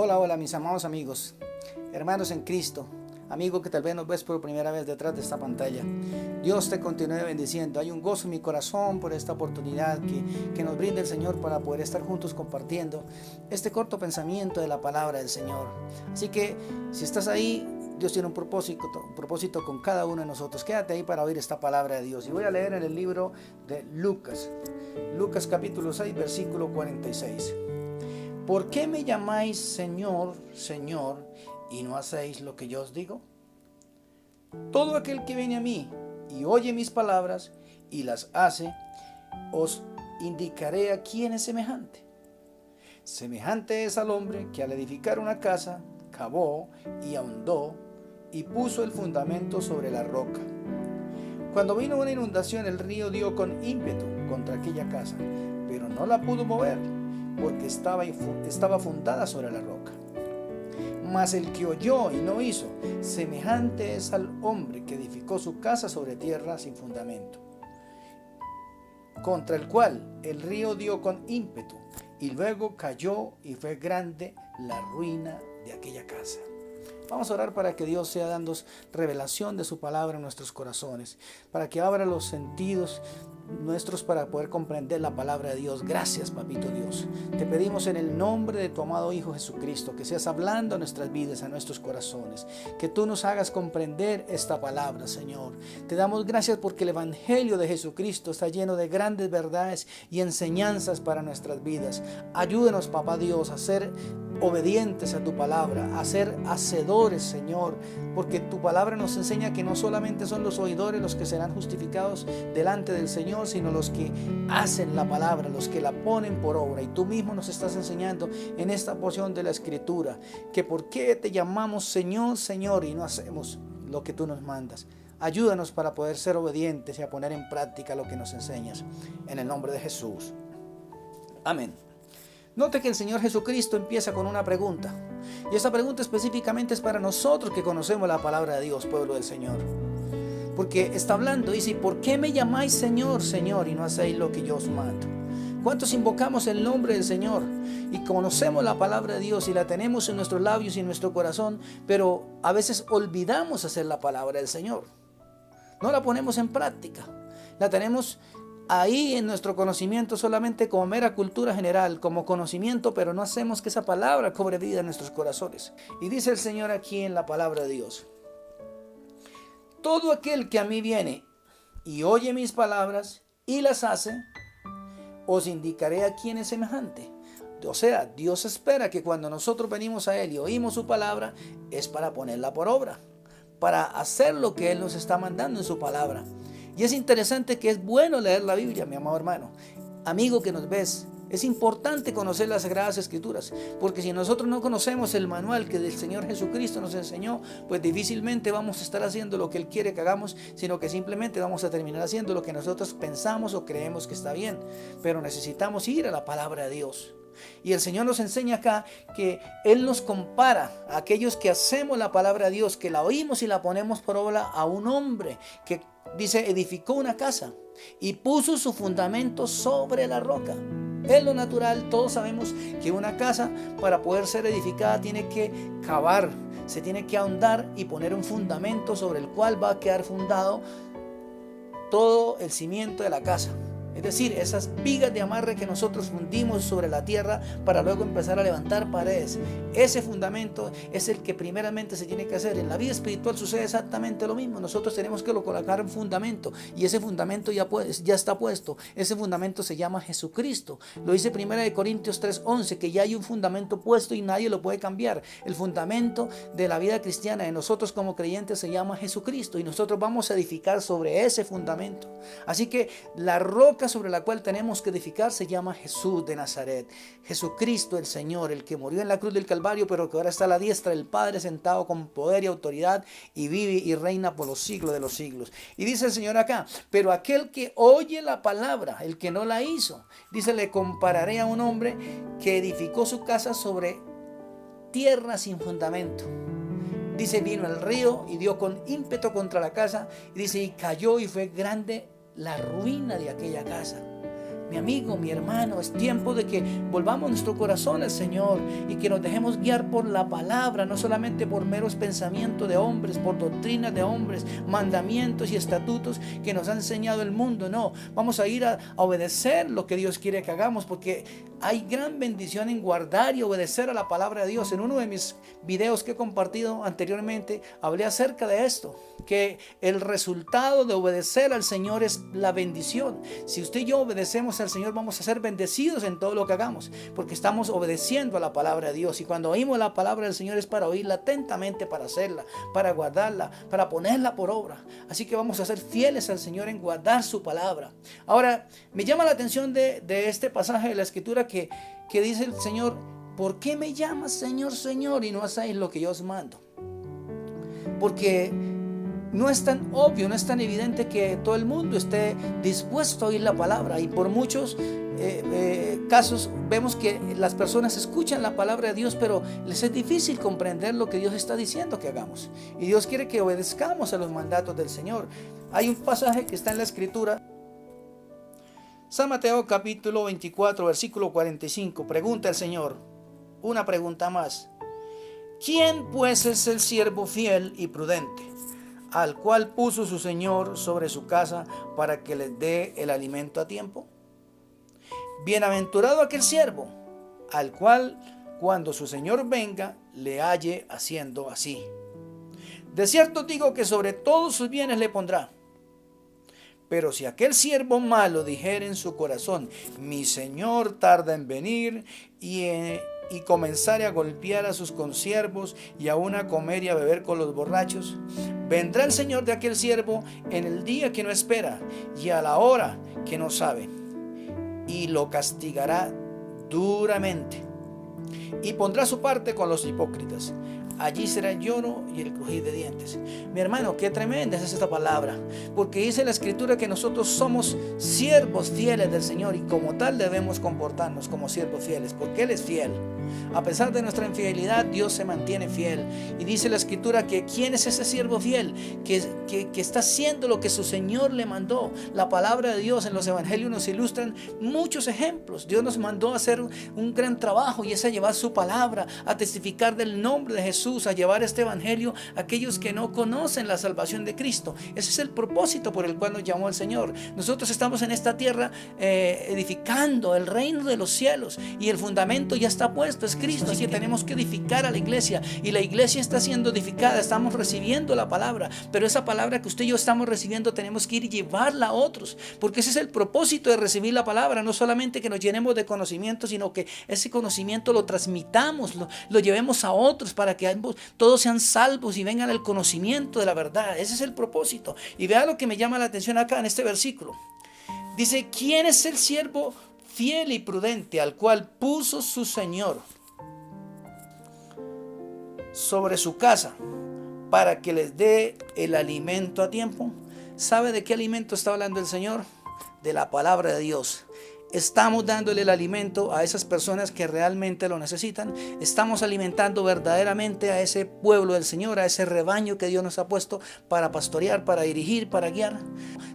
Hola, hola mis amados amigos, hermanos en Cristo, amigo que tal vez nos ves por primera vez detrás de esta pantalla. Dios te continúe bendiciendo. Hay un gozo en mi corazón por esta oportunidad que nos brinda el Señor para poder estar juntos compartiendo este corto pensamiento de la palabra del Señor. Así que si estás ahí, Dios tiene un propósito con cada uno de nosotros. Quédate ahí para oír esta palabra de Dios. Y voy a leer en el libro de Lucas capítulo 6, versículo 46. ¿Por qué me llamáis Señor, Señor, y no hacéis lo que yo os digo? Todo aquel que viene a mí y oye mis palabras y las hace, os indicaré a quién es semejante. Semejante es al hombre que al edificar una casa, cavó y ahondó y puso el fundamento sobre la roca. Cuando vino una inundación, el río dio con ímpetu contra aquella casa, pero no la pudo mover, porque estaba fundada sobre la roca. Mas el que oyó y no hizo, semejante es al hombre que edificó su casa sobre tierra sin fundamento, contra el cual el río dio con ímpetu, y luego cayó y fue grande la ruina de aquella casa. Vamos a orar para que Dios sea dando revelación de su palabra en nuestros corazones, para que abra los sentidos nuestros para poder comprender la palabra de Dios. Gracias, papito Dios. Te pedimos en el nombre de tu amado Hijo Jesucristo que seas hablando a nuestras vidas, a nuestros corazones, que tú nos hagas comprender esta palabra, Señor. Te damos gracias porque el Evangelio de Jesucristo está lleno de grandes verdades y enseñanzas para nuestras vidas. Ayúdanos, papá Dios, a ser obedientes a tu palabra, a ser hacedores, Señor, porque tu palabra nos enseña que no solamente son los oidores los que serán justificados delante del Señor, sino los que hacen la palabra, los que la ponen por obra. Y tú mismo nos estás enseñando en esta porción de la Escritura que por qué te llamamos Señor, Señor, y no hacemos lo que tú nos mandas. Ayúdanos para poder ser obedientes y a poner en práctica lo que nos enseñas. En el nombre de Jesús. Amén. Note que el Señor Jesucristo empieza con una pregunta. Y esa pregunta específicamente es para nosotros que conocemos la palabra de Dios, pueblo del Señor. Porque está hablando, dice, ¿por qué me llamáis Señor, Señor, y no hacéis lo que yo os mando? ¿Cuántos invocamos el nombre del Señor y conocemos la palabra de Dios y la tenemos en nuestros labios y en nuestro corazón, pero a veces olvidamos hacer la palabra del Señor? No la ponemos en práctica. La tenemos ahí en nuestro conocimiento solamente como mera cultura general, como conocimiento, pero no hacemos que esa palabra cobre vida en nuestros corazones. Y dice el Señor aquí en la palabra de Dios: todo aquel que a mí viene y oye mis palabras y las hace, os indicaré a quién es semejante. O sea, Dios espera que cuando nosotros venimos a Él y oímos su palabra, es para ponerla por obra, para hacer lo que Él nos está mandando en su palabra. Y es interesante que es bueno leer la Biblia, mi amado hermano, amigo que nos ves. Es importante conocer las Sagradas Escrituras, porque si nosotros no conocemos el manual que el Señor Jesucristo nos enseñó, pues difícilmente vamos a estar haciendo lo que Él quiere que hagamos, sino que simplemente vamos a terminar haciendo lo que nosotros pensamos o creemos que está bien. Pero necesitamos ir a la palabra de Dios. Y el Señor nos enseña acá que Él nos compara a aquellos que hacemos la palabra de Dios, que la oímos y la ponemos por obra, a un hombre que, dice, edificó una casa y puso su fundamento sobre la roca. Es lo natural. Todos sabemos que una casa, para poder ser edificada, tiene que cavar, se tiene que ahondar y poner un fundamento sobre el cual va a quedar fundado todo el cimiento de la casa. Es decir, esas vigas de amarre que nosotros fundimos sobre la tierra para luego empezar a levantar paredes. Ese fundamento es el que primeramente se tiene que hacer. En la vida espiritual sucede exactamente lo mismo. Nosotros tenemos que colocar un fundamento y ese fundamento ya está puesto. Ese fundamento se llama Jesucristo. Lo dice 1 Corintios 3:11, que ya hay un fundamento puesto y nadie lo puede cambiar. El fundamento de la vida cristiana de nosotros como creyentes se llama Jesucristo y nosotros vamos a edificar sobre ese fundamento. Así que la roca sobre la cual tenemos que edificar se llama Jesús de Nazaret. Jesucristo el Señor, el que murió en la cruz del Calvario, pero que ahora está a la diestra del Padre, sentado con poder y autoridad, y vive y reina por los siglos de los siglos. Y dice el Señor acá: pero aquel que oye la palabra, el que no la hizo, dice, le compararé a un hombre que edificó su casa sobre tierra sin fundamento. Dice, vino el río y dio con ímpetu contra la casa, y dice, y cayó y fue grande la ruina de aquella casa. mi amigo, mi hermano, es tiempo de que volvamos nuestro corazón al Señor y que nos dejemos guiar por la palabra, no solamente por meros pensamientos de hombres, por doctrinas de hombres, mandamientos y estatutos que nos ha enseñado el mundo. No, vamos a ir a obedecer lo que Dios quiere que hagamos, porque hay gran bendición en guardar y obedecer a la palabra de Dios. En uno de mis videos que he compartido anteriormente, hablé acerca de esto, que el resultado de obedecer al Señor es la bendición. Si usted y yo obedecemos al Señor, vamos a ser bendecidos en todo lo que hagamos, porque estamos obedeciendo a la palabra de Dios. Y cuando oímos la palabra del Señor es para oírla atentamente, para hacerla, para guardarla, para ponerla por obra. Así que vamos a ser fieles al Señor en guardar su palabra. Ahora, me llama la atención de este pasaje de la Escritura que dice el Señor: ¿por qué me llamas Señor, Señor, y no hacéis lo que yo os mando? Porque no es tan obvio, no es tan evidente que todo el mundo esté dispuesto a oír la palabra. Y por muchos casos vemos que las personas escuchan la palabra de Dios, pero les es difícil comprender lo que Dios está diciendo que hagamos. Y Dios quiere que obedezcamos a los mandatos del Señor. Hay un pasaje que está en la Escritura, San Mateo capítulo 24, versículo 45. Pregunta el Señor, una pregunta más: ¿quién pues es el siervo fiel y prudente, al cual puso su Señor sobre su casa para que les dé el alimento a tiempo? Bienaventurado aquel siervo, al cual cuando su Señor venga le halle haciendo así. De cierto digo que sobre todos sus bienes le pondrá. Pero si aquel siervo malo dijere en su corazón: mi Señor tarda en venir, y comenzare a golpear a sus consiervos y aún a comer y a beber con los borrachos, vendrá el Señor de aquel siervo en el día que no espera y a la hora que no sabe, y lo castigará duramente, y pondrá su parte con los hipócritas. Allí será el lloro y el crujir de dientes. Mi hermano, qué tremenda es esta palabra, porque dice la Escritura que nosotros somos siervos fieles del Señor, y como tal debemos comportarnos como siervos fieles, porque Él es fiel. A pesar de nuestra infidelidad, Dios se mantiene fiel. Y dice la Escritura que ¿quién es ese siervo fiel? Que está haciendo lo que su Señor le mandó. La palabra de Dios en los evangelios nos ilustran muchos ejemplos. Dios nos mandó a hacer un gran trabajo, y es a llevar su palabra, a testificar del nombre de Jesús, a llevar este evangelio a aquellos que no conocen la salvación de Cristo. Ese es el propósito por el cual nos llamó el Señor. Nosotros estamos en esta tierra edificando el reino de los cielos, y el fundamento ya está puesto, es Cristo. Así que tenemos que edificar a la iglesia, y la iglesia está siendo edificada. Estamos recibiendo la palabra, pero esa palabra que usted y yo estamos recibiendo tenemos que ir y llevarla a otros, porque ese es el propósito de recibir la palabra. No solamente que nos llenemos de conocimiento, sino que ese conocimiento lo transmitamos, lo llevemos a otros, para que todos sean salvos y vengan al conocimiento de la verdad. Ese es el propósito. Y vea lo que me llama la atención acá en este versículo. Dice: ¿quién es el siervo fiel y prudente, al cual puso su Señor sobre su casa para que les dé el alimento a tiempo? ¿Sabe de qué alimento está hablando el Señor? De la palabra de Dios. Estamos dándole el alimento a esas personas que realmente lo necesitan. Estamos alimentando verdaderamente a ese pueblo del Señor, a ese rebaño que Dios nos ha puesto para pastorear, para dirigir, para guiar.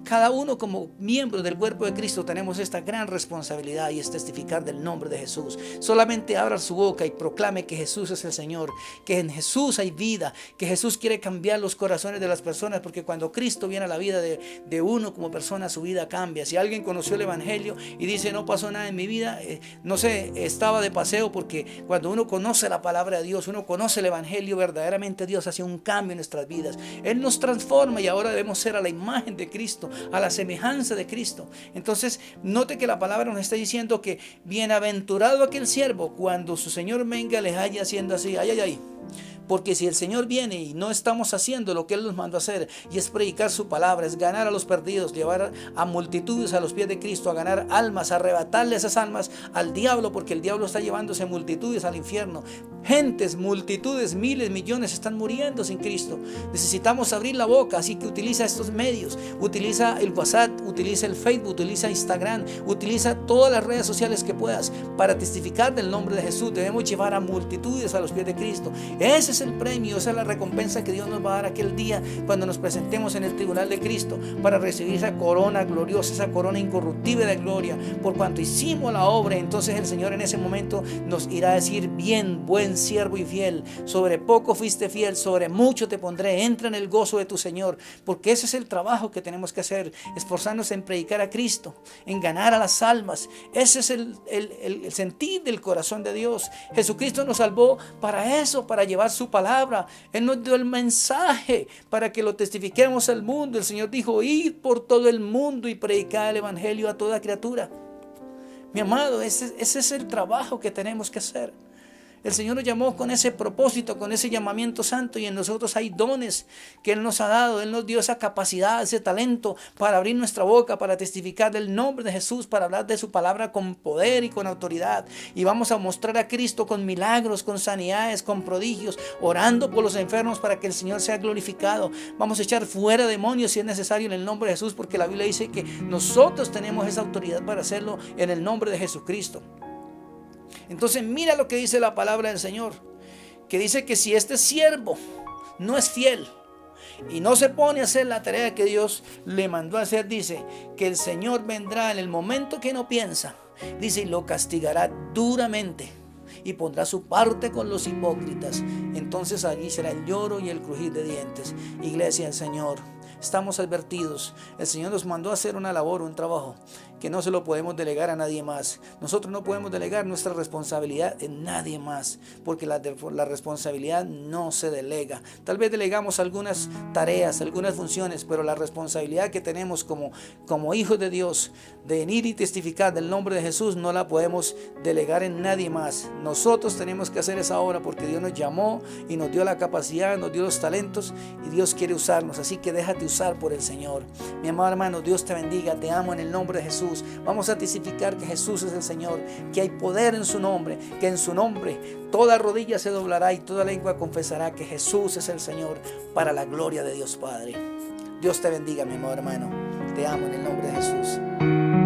Cada uno como miembro del cuerpo de Cristo tenemos esta gran responsabilidad, y es testificar del nombre de Jesús. Solamente abra su boca y proclame que Jesús es el Señor, que en Jesús hay vida, que Jesús quiere cambiar los corazones de las personas, porque cuando Cristo viene a la vida de uno como persona, su vida cambia. Si alguien conoció el evangelio y dice: no pasó nada en mi vida, no sé, estaba de paseo, porque cuando uno conoce la palabra de Dios, uno conoce el evangelio, verdaderamente Dios hace un cambio en nuestras vidas. Él nos transforma, y ahora debemos ser a la imagen de Cristo, a la semejanza de Cristo. Entonces, note que la palabra nos está diciendo que bienaventurado aquel siervo, cuando su Señor venga les halle haciendo así. Ay, ay, ay. Porque si el Señor viene y no estamos haciendo lo que Él nos mandó a hacer, y es predicar su palabra, es ganar a los perdidos, llevar a multitudes a los pies de Cristo, a ganar almas, a arrebatarle esas almas al diablo, porque el diablo está llevándose multitudes al infierno. Gentes, multitudes, miles, millones están muriendo sin Cristo. Necesitamos abrir la boca, así que utiliza estos medios, utiliza el WhatsApp, utiliza el Facebook, utiliza Instagram, utiliza todas las redes sociales que puedas para testificar del nombre de Jesús. Debemos llevar a multitudes a los pies de Cristo. Ese ese es el premio, esa es la recompensa que Dios nos va a dar aquel día cuando nos presentemos en el tribunal de Cristo para recibir esa corona gloriosa, esa corona incorruptible de gloria, por cuanto hicimos la obra. Entonces el Señor en ese momento nos irá a decir: bien, buen siervo y fiel, sobre poco fuiste fiel, sobre mucho te pondré, entra en el gozo de tu Señor. Porque ese es el trabajo que tenemos que hacer, esforzarnos en predicar a Cristo, en ganar a las almas. Ese es el sentir del corazón de Dios. Jesucristo nos salvó para eso, para llevar su palabra. Él nos dio el mensaje para que lo testifiquemos al mundo. El Señor dijo: id por todo el mundo y predicad el evangelio a toda criatura. Mi amado, ese es el trabajo que tenemos que hacer. El Señor nos llamó con ese propósito, con ese llamamiento santo, y en nosotros hay dones que Él nos ha dado. Él nos dio esa capacidad, ese talento para abrir nuestra boca, para testificar del nombre de Jesús, para hablar de su palabra con poder y con autoridad. Y vamos a mostrar a Cristo con milagros, con sanidades, con prodigios, orando por los enfermos para que el Señor sea glorificado. Vamos a echar fuera demonios si es necesario en el nombre de Jesús, porque la Biblia dice que nosotros tenemos esa autoridad para hacerlo en el nombre de Jesucristo. Entonces mira lo que dice la palabra del Señor, que dice que si este siervo no es fiel y no se pone a hacer la tarea que Dios le mandó a hacer, dice que el Señor vendrá en el momento que no piensa, dice, y lo castigará duramente y pondrá su parte con los hipócritas. Entonces allí será el lloro y el crujir de dientes. Iglesia del Señor, estamos advertidos. El Señor nos mandó a hacer una labor, un trabajo que no se lo podemos delegar a nadie más. Nosotros no podemos delegar nuestra responsabilidad en nadie más, porque la responsabilidad no se delega. Tal vez delegamos algunas tareas, algunas funciones, pero la responsabilidad que tenemos como hijos de Dios de venir y testificar del nombre de Jesús no la podemos delegar en nadie más. Nosotros tenemos que hacer esa obra porque Dios nos llamó y nos dio la capacidad, nos dio los talentos y Dios quiere usarnos. Así que déjate usar por el Señor. Mi amado hermano, Dios te bendiga, te amo en el nombre de Jesús. Vamos a testificar que Jesús es el Señor, que hay poder en su nombre, que en su nombre toda rodilla se doblará y toda lengua confesará que Jesús es el Señor, para la gloria de Dios Padre. Dios te bendiga, mi amado hermano. Te amo en el nombre de Jesús.